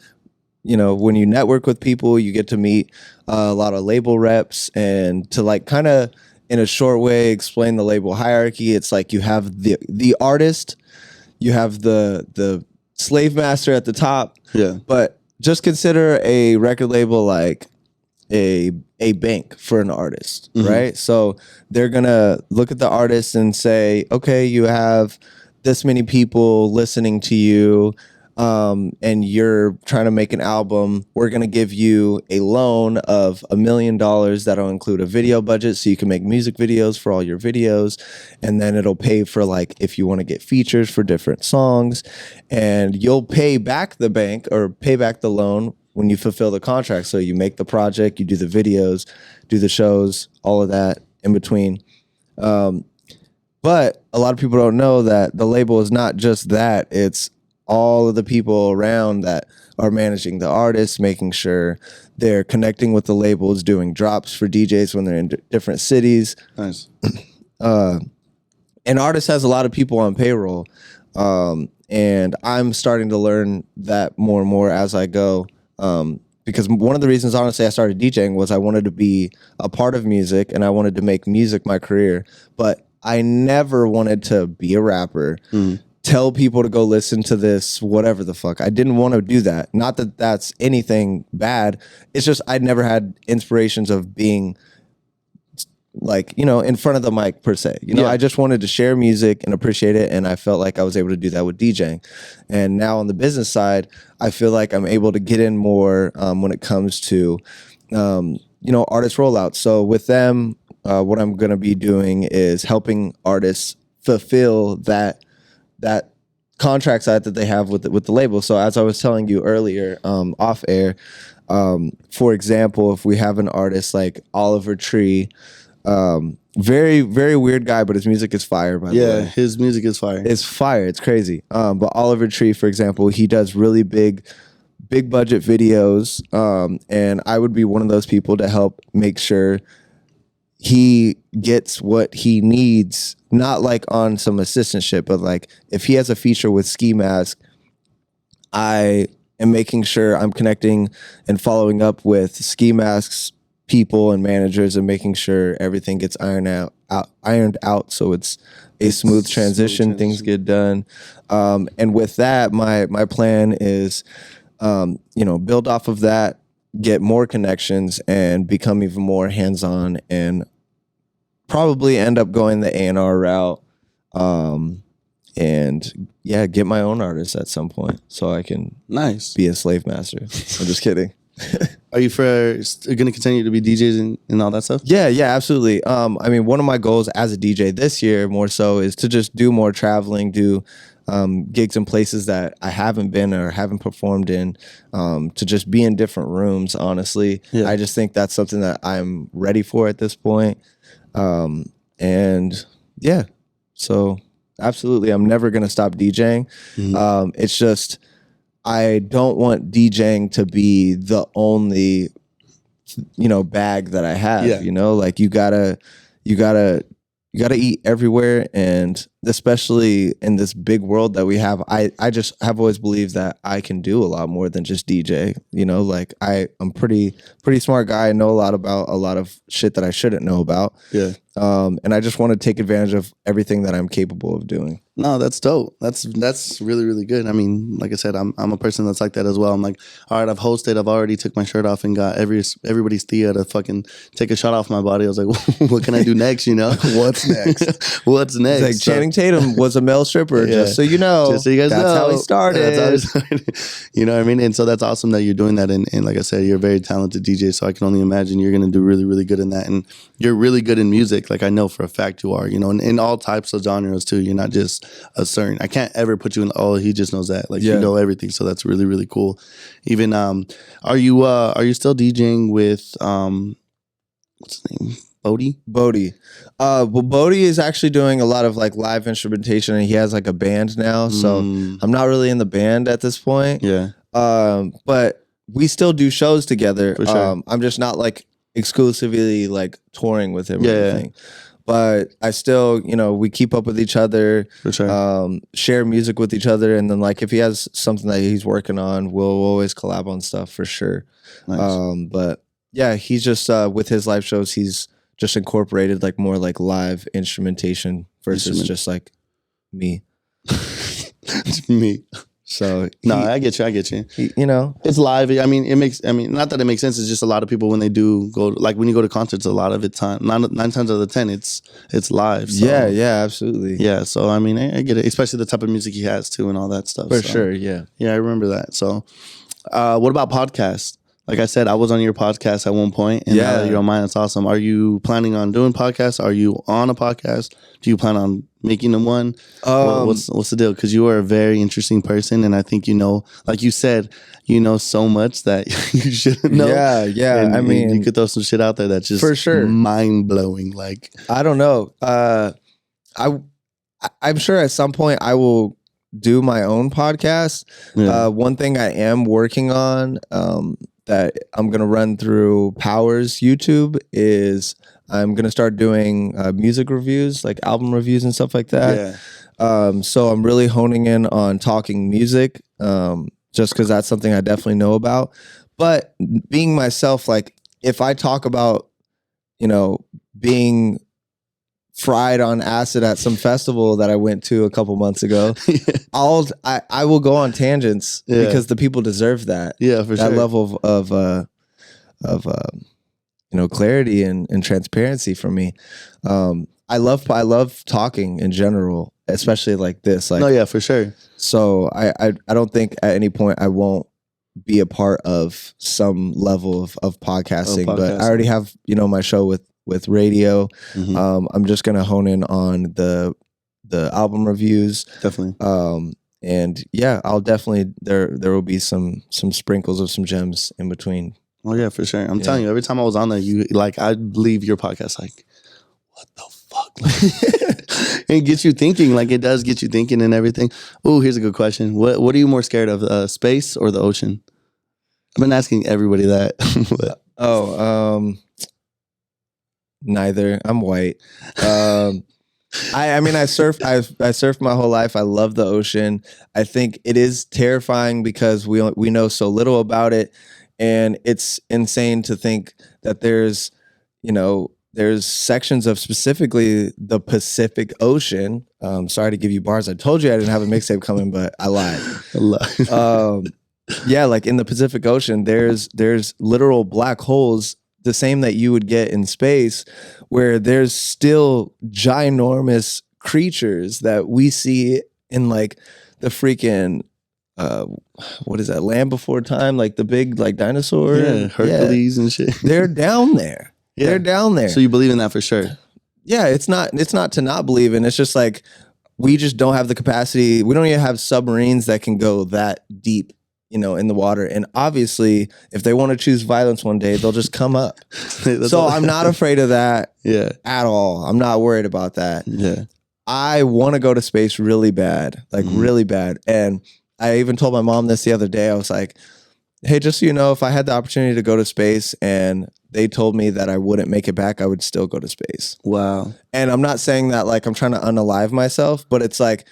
when you network with people, you get to meet a lot of label reps, and to like kind of in a short way explain the label hierarchy. It's like you have the artist, you have the slave master at the top. Yeah. But just consider a record label like a bank for an artist, right? So they're gonna look at the artist and say, okay, you have this many people listening to you. and you're trying to make an album, we're going to give you a loan of $1 million that'll include a video budget so you can make music videos for all your videos. And then it'll pay for like if you want to get features for different songs, and you'll pay back the bank or pay back the loan when you fulfill the contract. So you make the project, you do the videos, do the shows, all of that in between. But a lot of people don't know that the label is not just that. It's all of the people around that are managing the artists, making sure they're connecting with the labels, doing drops for DJs when they're in different cities. Nice. An artist has a lot of people on payroll. And I'm starting to learn that more and more as I go. Because one of the reasons, honestly, I started DJing was I wanted to be a part of music and I wanted to make music my career. But I never wanted to be a rapper, tell people to go listen to this, whatever the fuck. I didn't want to do that. Not that that's anything bad. It's just I'd never had inspirations of being like, you know, in front of the mic per se. You know, I just wanted to share music and appreciate it. And I felt like I was able to do that with DJing. And now on the business side, I feel like I'm able to get in more when it comes to, you know, artist rollouts. So with them, what I'm going to be doing is helping artists fulfill that contract side that they have with the label. So as I was telling you earlier, off air, for example, if we have an artist like Oliver Tree, very, very weird guy, but his music is fire, by the way. Yeah, his music is fire. It's fire. It's crazy. But Oliver Tree, for example, he does really big budget videos. And I would be one of those people to help make sure he gets what he needs, not like on some assistant shit, but like if he has a feature with Ski Mask, I am making sure I'm connecting and following up with Ski Mask's people and managers and making sure everything gets ironed out so it's a smooth transition, things get done. And with that, my plan is, you know, build off of that, get more connections and become even more hands-on and probably end up going the A&R route. And yeah, get my own artists at some point so I can be a slave master. I'm just kidding. Are you going to continue to be DJs and all that stuff? Yeah, absolutely. I mean, one of my goals as a DJ this year more so is to just do more traveling, do gigs in places that I haven't been or haven't performed in, to just be in different rooms, honestly. Yeah. I just think that's something that I'm ready for at this point. And yeah, so absolutely, I'm never going to stop DJing. Mm-hmm. It's just, I don't want DJing to be the only, you know, bag that I have, you know, like you gotta eat everywhere. And especially in this big world that we have, I just have always believed that I can do a lot more than just DJ, you know, like I'm pretty smart guy. I know a lot about a lot of shit that I shouldn't know about. Yeah. And I just want to take advantage of everything that I'm capable of doing. No, that's dope. That's really, really good. I mean, like I said, I'm a person that's like that as well. I'm like, all right, I've hosted, I've already took my shirt off and got everybody's Thea to fucking take a shot off my body. I was like, what can I do next? You know, what's next? What's next? It's like Channing Tatum was a male stripper, just so you know. Just so you guys know. That's how he started. You know what I mean? And so that's awesome that you're doing that. And like I said, you're a very talented DJ. So I can only imagine you're going to do really, really good in that. And you're really good in music. Like I know for a fact you are, you know, in all types of genres too. You're not just a certain, I can't ever put you in, oh, he just knows that. Like you know everything. So that's really, really cool. Even, are you still DJing with, what's his name? Bodie. Well, Bodie is actually doing a lot of like live instrumentation and he has like a band now. So I'm not really in the band at this point. Yeah. But we still do shows together. For sure. I'm just not like exclusively like touring with him or anything. But I still, you know, we keep up with each other, for sure. Share music with each other. And then like if he has something that he's working on, we'll always collab on stuff for sure. Nice. But yeah, he's just with his live shows, he's just incorporated like more like live instrumentation versus just like me. Me. So No, I get you. you know, It's live. I mean, not that it makes sense. It's just a lot of people when they do go, like when you go to concerts, a lot of it nine times out of 10, it's live. So, yeah, absolutely. yeah. So I mean, I get it, especially the type of music he has too, and all that stuff. For so, sure, yeah. Yeah, I remember that. So, what about podcasts? Like I said, I was on your podcast at one point, and now that you're on mine, it's awesome. Are you planning on doing podcasts? Are you on a podcast? Do you plan on making them one? What's the deal? Because you are a very interesting person, and I think like you said, so much that you shouldn't know. Yeah. And, I mean, you could throw some shit out there that's just for sure mind blowing. Like, I don't know. I'm sure at some point I will do my own podcast. Yeah. One thing I am working on that I'm going to run through Power's YouTube is I'm going to start doing music reviews, like album reviews and stuff like that. Yeah. So I'm really honing in on talking music just because that's something I definitely know about. But being myself, like if I talk about, being fried on acid at some festival that I went to a couple months ago, I will go on tangents because the people deserve that. Yeah, for sure. That level of clarity and transparency from me. I love talking in general, especially like this. Like, no, yeah, for sure. So I don't think at any point I won't be a part of some level of podcasting, but I already have my show with radio. Mm-hmm. I'm just gonna hone in on the album reviews. Definitely. And yeah, I'll definitely there will be some sprinkles of some gems in between. Oh yeah, for sure. I'm telling you, every time I was on there, I'd leave your podcast like, what the fuck? It gets you thinking. Like it does get you thinking and everything. Oh, here's a good question. What are you more scared of, space or the ocean? I've been asking everybody that. Neither. I'm white. I mean, I surfed my whole life. I love the ocean. I think it is terrifying because we know so little about it, and it's insane to think that there's sections of specifically the Pacific Ocean. Sorry to give you bars. I told you I didn't have a mixtape coming, but I lied. Yeah, like in the Pacific Ocean, there's literal black holes, the same that you would get in space, where there's still ginormous creatures that we see in like the freaking what is that, Land Before Time, like the big like dinosaur, Hercules and shit. They're down there. Yeah. They're down there. So you believe in that for sure? Yeah, it's not to not believe in. It's just like we just don't have the capacity. We don't even have submarines that can go that deep, in the water. And obviously, if they want to choose violence one day, they'll just come up. So I'm not afraid of that at all. I'm not worried about that. Yeah. I want to go to space really bad, like really bad. And I even told my mom this the other day. I was like, hey, just so you know, if I had the opportunity to go to space and they told me that I wouldn't make it back, I would still go to space. Wow. And I'm not saying that like I'm trying to unalive myself, but it's like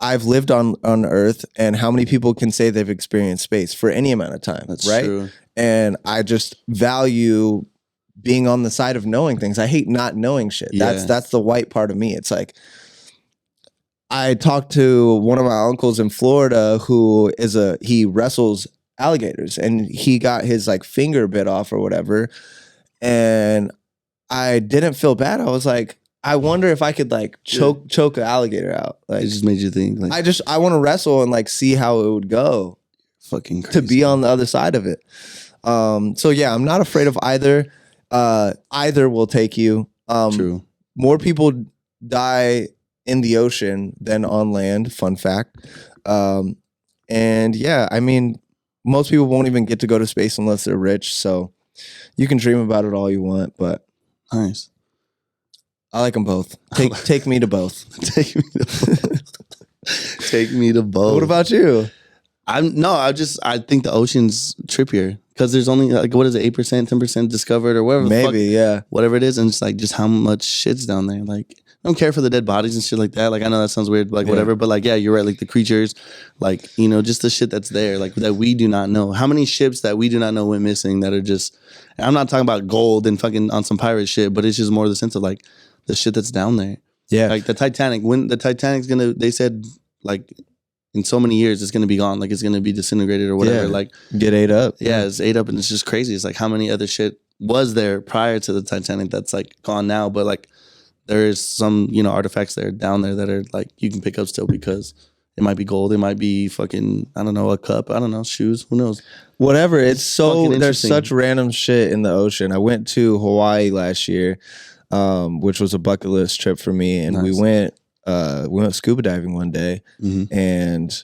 I've lived on Earth, and how many people can say they've experienced space for any amount of time? That's right? True. And I just value being on the side of knowing things. I hate not knowing shit. Yeah. That's the white part of me. It's like I talked to one of my uncles in Florida who he wrestles alligators, and he got his like finger bit off or whatever, and I didn't feel bad. I was like, I wonder if I could like choke an alligator out. Like, it just made you think. Like, I want to wrestle and like see how it would go. Fucking crazy. To be on the other side of it. So yeah, I'm not afraid of either. Either will take you. True. More people die in the ocean than on land. Fun fact. And yeah, I mean, most people won't even get to go to space unless they're rich. So you can dream about it all you want, but nice. I like them both. Take me to both. Take me to both. Take me to both. What about you? I think the ocean's trippier because there's only like, what is it, 8%, 10% discovered or whatever. Maybe, yeah. Whatever it is, and it's like just how much shit's down there. Like, I don't care for the dead bodies and shit like that. Like, I know that sounds weird, like whatever, but like, yeah, you're right. Like the creatures, like, just the shit that's there, like that we do not know. How many ships that we do not know went missing that are just, I'm not talking about gold and fucking on some pirate shit, but it's just more the sense of like the shit that's down there. Yeah. Like the Titanic, when the Titanic's they said like in so many years it's gonna be gone. Like it's gonna be disintegrated or whatever. Yeah. Like Get ate up. yeah, it's ate up, and it's just crazy. It's like how many other shit was there prior to the Titanic that's like gone now, but like there is some, you know, artifacts that are down there that are like you can pick up still because it might be gold, it might be fucking, I don't know, a cup, I don't know, shoes, who knows? Whatever. It's so fucking there's interesting. such random shit in the ocean. I went to Hawaii last year, which was a bucket list trip for me, and Nice. we went scuba diving one day, and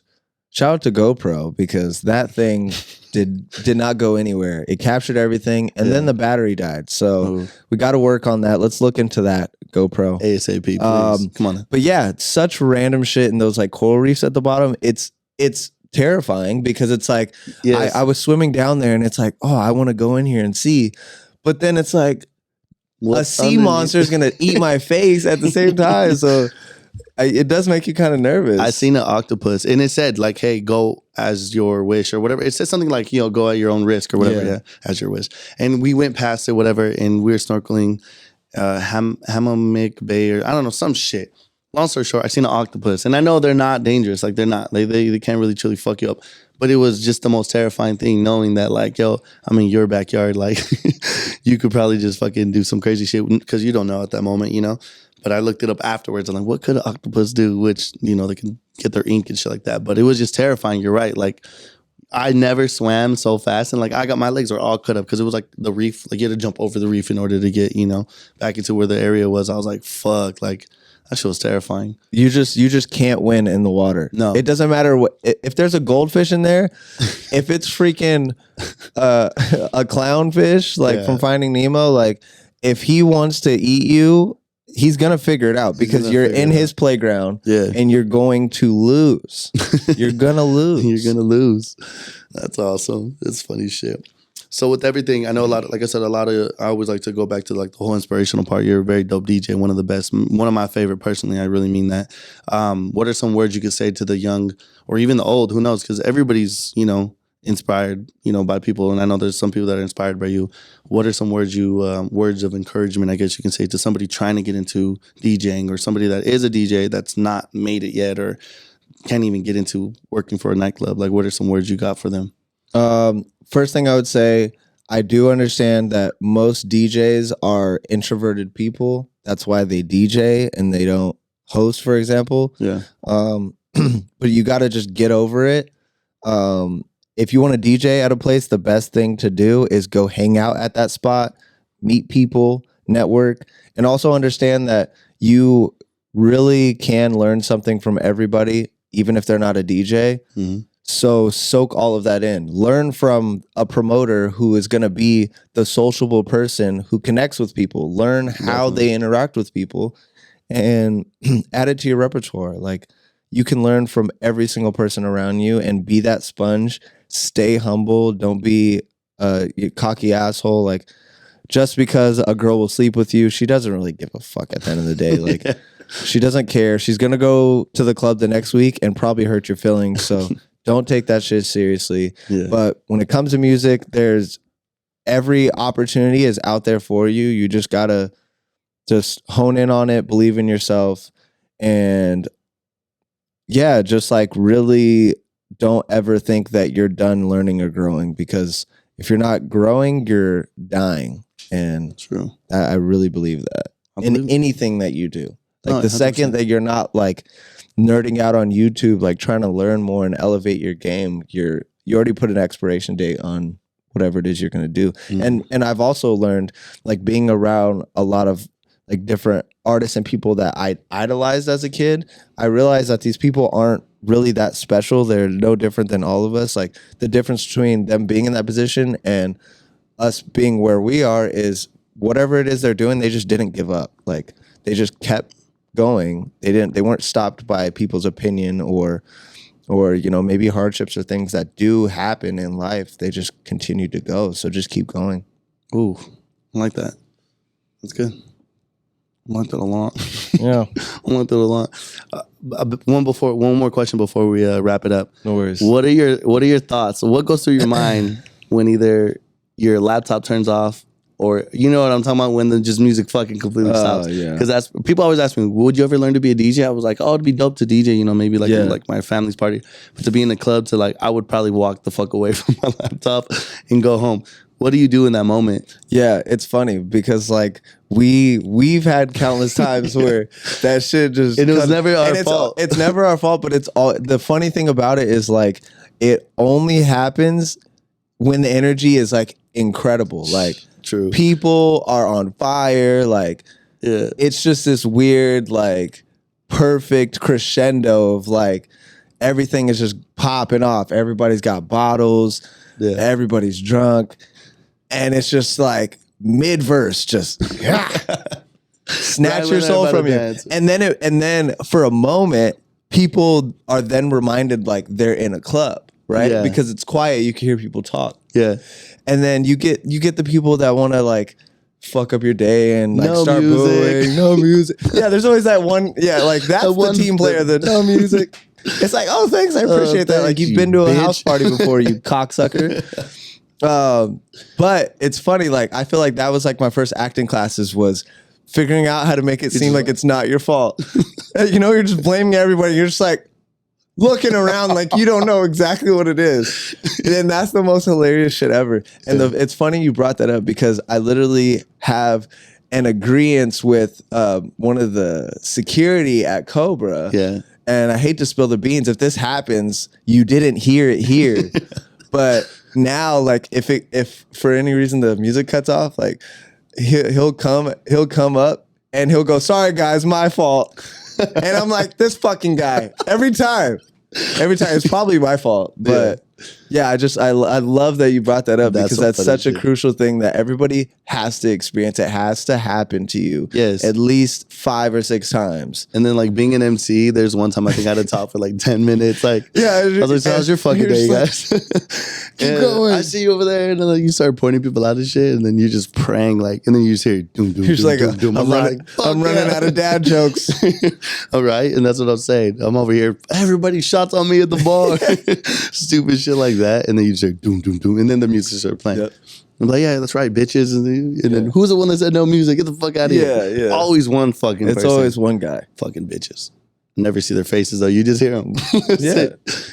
shout out to GoPro because that thing did not go anywhere. It captured everything, and then the battery died. So we got to work on that. Let's look into that, GoPro. ASAP, please. Come on. But yeah, it's such random shit in those like coral reefs at the bottom. It's terrifying because it's like Yes. I was swimming down there and it's like, oh, I want to go in here and see, but then it's like a sea underneath? monster is gonna eat my face at the same time. So it does make you kind of nervous. I seen an octopus and it said like, hey, go as your wish or whatever. It said something like, you know, go at your own risk or whatever. Yeah, as your wish. And we went past it, whatever, and we were snorkeling Hammock Bay or I don't know, some shit. Long story short, I seen an octopus, and I know they're not dangerous. Like they're not. They can't really truly fuck you up. But it was just the most terrifying thing, knowing that like, yo, I'm in your backyard. Like you could probably just fucking do some crazy shit because you don't know at that moment, you know. But I looked it up afterwards. I'm like, what could an octopus do? Which, you know, they can get their ink and shit like that. But it was just terrifying. You're right. Like I never swam so fast, and like my legs were all cut up because it was like the reef. Like you had to jump over the reef in order to get, you know, back into where the area was. I was like, fuck, like. That shit was terrifying. You just can't win in the water. No. It doesn't matter what if there's a goldfish in there, if it's freaking a clownfish like from Finding Nemo, like if he wants to eat you, he's gonna figure it out because you're in his playground and you're going to lose. You're gonna lose. You're gonna lose. That's awesome. It's funny shit. So with everything, I know a lot of, like I said, I always like to go back to like the whole inspirational part. You're a very dope DJ, one of the best, one of my favorite personally. I really mean that. What are some words you could say to the young or even the old, who knows? Because everybody's, you know, inspired, you know, by people. And I know there's some people that are inspired by you. What are some words words of encouragement, I guess you can say, to somebody trying to get into DJing or somebody that is a DJ that's not made it yet or can't even get into working for a nightclub? Like, what are some words you got for them? First thing I would say, I do understand that most DJs are introverted people. That's why they DJ and they don't host, for example. Yeah. But you got to just get over it. If you want to DJ at a place, the best thing to do is go hang out at that spot, meet people, network, and also understand that you really can learn something from everybody, even if they're not a DJ. Mm-hmm. So soak all of that in. Learn from a promoter who is going to be the sociable person who connects with people. Learn how they interact with people and add it to your repertoire. Like you can learn from every single person around you and be that sponge. Stay humble. Don't be a cocky asshole. Like just because a girl will sleep with you, she doesn't really give a fuck at the end of the day. Like she doesn't care. She's going to go to the club the next week and probably hurt your feelings. So don't take that shit seriously. Yeah. But when it comes to music, there's every opportunity is out there for you. You just gotta just hone in on it, believe in yourself, and yeah, just like really don't ever think that you're done learning or growing, because if you're not growing, you're dying. And true. I really believe that in anything that you do. Like the 100%. Second that you're not like nerding out on YouTube, like trying to learn more and elevate your game, you already put an expiration date on whatever it is you're going to do. Mm-hmm. And I've also learned, like being around a lot of like different artists and people that I idolized as a kid, I realized that these people aren't really that special. They're no different than all of us. Like the difference between them being in that position and us being where we are is whatever it is they're doing, they just didn't give up. Like they just kept going. They weren't stopped by people's opinion or you know, maybe hardships or things that do happen in life. They just continue to go. So just keep going. Ooh, I like that. That's good. I like that a lot. Yeah. I like that a lot. One more question before we wrap it up. No worries. What are your thoughts? What goes through your mind when either your laptop turns off or you know what I'm talking about when the just music fucking completely stops. Yeah. Because that's people always ask me, would you ever learn to be a DJ? I was like, oh, it'd be dope to DJ, you know, maybe like in, like my family's party. But to be in the club, to like, I would probably walk the fuck away from my laptop and go home. What do you do in that moment? Yeah, it's funny because like we've had countless times where that shit just And it was never our fault. It's never our fault, but it's all the funny thing about it is like it only happens when the energy is like incredible. Like True. People are on fire. Like it's just this weird like perfect crescendo of like everything is just popping off. Everybody's got bottles. Yeah. Everybody's drunk. And it's just like mid-verse, just snatch your soul from you. And then for a moment, people are then reminded like they're in a club, right? Yeah. Because it's quiet, you can hear people talk. Yeah. And then you get the people that want to like fuck up your day and like no start music. booing, no music. Yeah, there's always that one. Yeah, like that's the team player, the no music. It's like, oh, thanks, I appreciate that. Like you've been to a house party before, you cocksucker. But it's funny, like I feel like that was like my first acting classes was figuring out how to make it seem like it's not your fault. You know, you're just blaming everybody. You're just like looking around like you don't know exactly what it is. And that's the most hilarious shit ever. And it's funny you brought that up because I literally have an agreement with one of the security at Cobra. Yeah. And I hate to spill the beans. If this happens, you didn't hear it here. But now, like, if for any reason the music cuts off, like he'll come up and he'll go, "Sorry guys, my fault." And I'm like, this fucking guy every time. It's probably my fault, but yeah, I love that you brought that up because that's such a crucial thing that everybody has to experience. It has to happen to you, at least 5 or 6 times. And then like being an MC, there's one time I think I had to talk for like 10 minutes. Like, I was like, so how's your fucking day, guys? Keep going. I see you over there, and then like, you start pointing people out of shit, and then you're just praying, like, and then you just hear doom, doom, doom, like, doom, doom. I'm running out of dad jokes. All right, and that's what I'm saying. I'm over here, everybody shots on me at the bar, stupid shit like that, and then you just hear doom, doom, doom, and then the music starts playing. Yep. I'm like, yeah, that's right, bitches. And then who's the one that said no music? Get the fuck out of here. Yeah. Always one fucking person. It's always one guy. Fucking bitches. Never see their faces, though. You just hear them.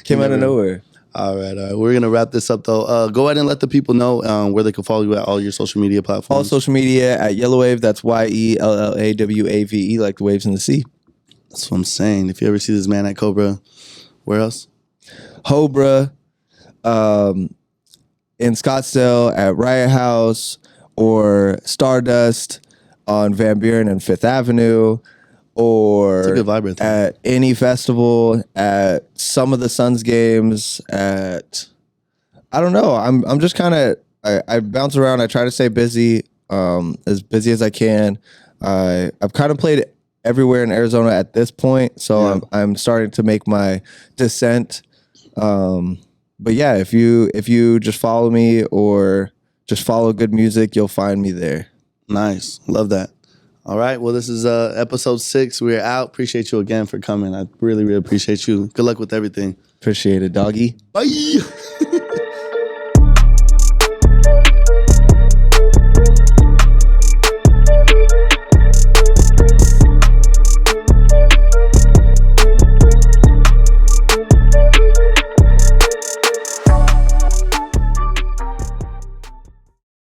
Came out of nowhere. All right. We're going to wrap this up, though. Go ahead and let the people know where they can follow you at all your social media platforms. All social media at Yellawave. That's YELLAWAVE, like the waves in the sea. That's what I'm saying. If you ever see this man at Cobra, where else? Cobra. In Scottsdale at Riot House, or Stardust on Van Buren and 5th Avenue, or a good vibe right there. At any festival, at some of the Suns games, at I don't know. I'm just kind of I bounce around. I try to stay busy as I can. I've kind of played everywhere in Arizona at this point, so I'm starting to make my descent. But yeah, if you just follow me or just follow good music, you'll find me there. Nice. Love that. All right. Well, this is episode 6. We're out. Appreciate you again for coming. I really, really appreciate you. Good luck with everything. Appreciate it, doggy. Bye.